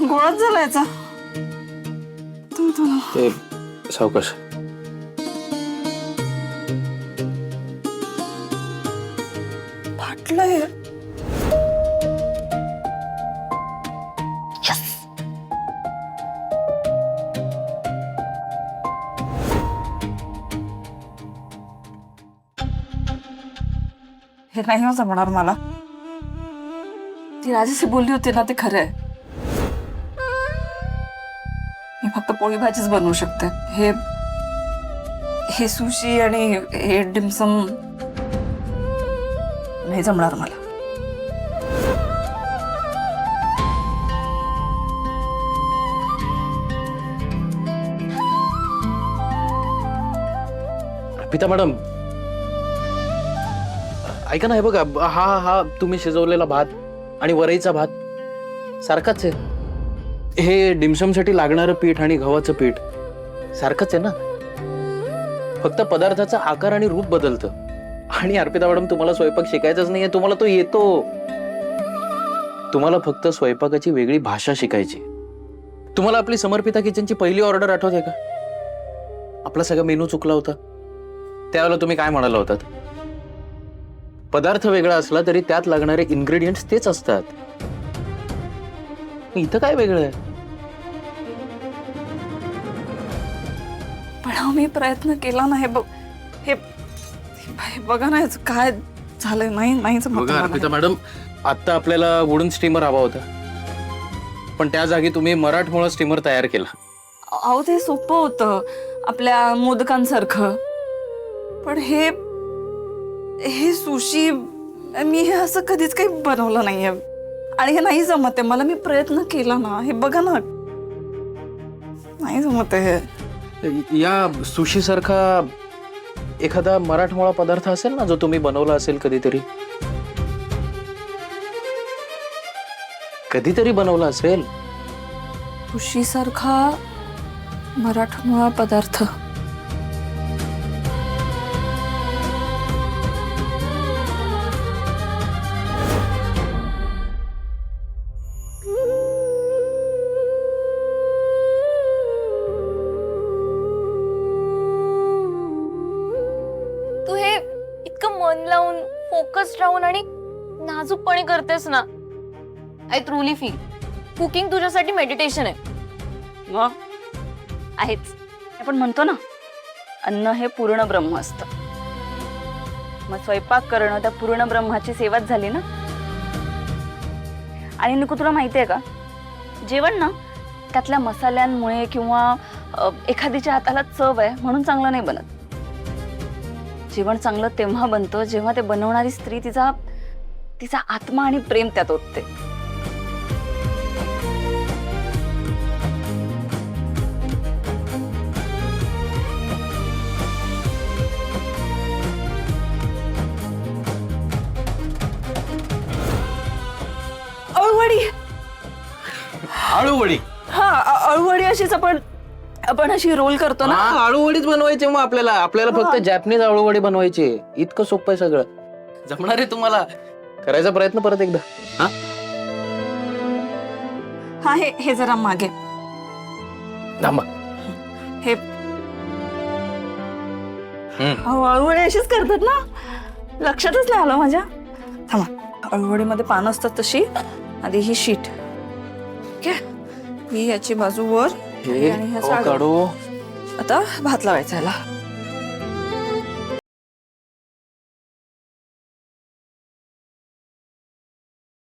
गोळाच झाला याचा. ते सावकाश. फाटलंय. हे नाही जमणार मला. ती राजाशी बोलली होती ना, ते खरं आहे. मी फक्त पोळी भाजीच बनवू शकते. हे सुशी आणि हे डिमसम नाही जमणार मला. अर्पिता मॅडम, ऐका ना, हे बघा, हा तुम्ही शिजवलेला भात आणि वरईचा भात सारखाच आहे. हे डिमसमसाठी लागणारं पीठ आणि गव्हाचं पीठ सारखंच आहे ना. फक्त पदार्थाचा आकार आणि रूप बदलतं. आणि अर्पिता मॅडम, तुम्हाला स्वयंपाक शिकायचाच नाहीये, तुम्हाला तो येतो. तुम्हाला फक्त स्वयंपाकाची वेगळी भाषा शिकायची. तुम्हाला आपली समर्पिता किचनची पहिली ऑर्डर आठवते का? आपला सगळा मेनू चुकला होता. त्यावेळेला तुम्ही काय म्हणाला होतात? पदार्थ वेगळा असला तरी त्यात लागणारे इन्ग्रेडियंट्स तेच असतात. इथं काय वेगळं आहे? पण मी प्रयत्न केला ना. हे बघा ना, काय झालंय. नाही बघा अर्पिता मॅडम, आता आपल्याला वुडन स्टीमर हवा होता, पण त्या जागी तुम्ही मराठमोळा स्टीमर तयार केला. अहो, ते सोपं होतं आपल्या मोदकांसारखं. पण हे सुशी मी हे असं कधीच काही बनवलं नाहीये आणि हे नाही जमत आहे मला. मी प्रयत्न केला ना. हे बघा ना, नाही जमत आहे. या सुशी सारखा एखादा मराठमोळा पदार्थ असेल ना, जो तुम्ही बनवला असेल कधीतरी बनवला असेल. सुशी सारखा मराठमोळा पदार्थ. मन लावून फोकस राहून आणि नाजूकपणे करतेस ना. आय ट्रूली फील कुकिंग तुझ्यासाठी मेडिटेशन आहे. आहेच. आपण म्हणतो ना, अन्न हे पूर्ण ब्रह्म असतं. मग स्वयंपाक करणं त्या पूर्ण ब्रह्माची सेवाच झाली ना. आणि निकू, तुला माहितीये का, जेवण ना त्यातल्या मसाल्यांमुळे किंवा एखादीच्या हाताला चव आहे म्हणून चांगलं नाही बनत. जेवण चांगलं तेव्हा बनतं जेव्हा ते बनवणारी स्त्री तिचा आत्मा आणि प्रेम त्यात ओतते. अळूवडी. आळूवडी? हा, अळूवडी अशीच आपण अशी रोल करतो ना. आळूवडीच बनवायची. मग आपल्याला फक्त जॅपनीज आळूवडी बनवायची. इतकं सोपं आहे सगळं. जमणार आहे तुम्हाला? करायचा प्रयत्न परत एकदा. हा, हे जरा मागे थांबा. हे अळूवडी अशीच करतात ना. लक्षातच नाही आलं माझ्या. थांबा. अळूवडीमध्ये पानं असतात तशी. आधी ही शीट, ओके, ही याची बाजू वर आणि ह्याचा काढू. आता भात लावायचा याला.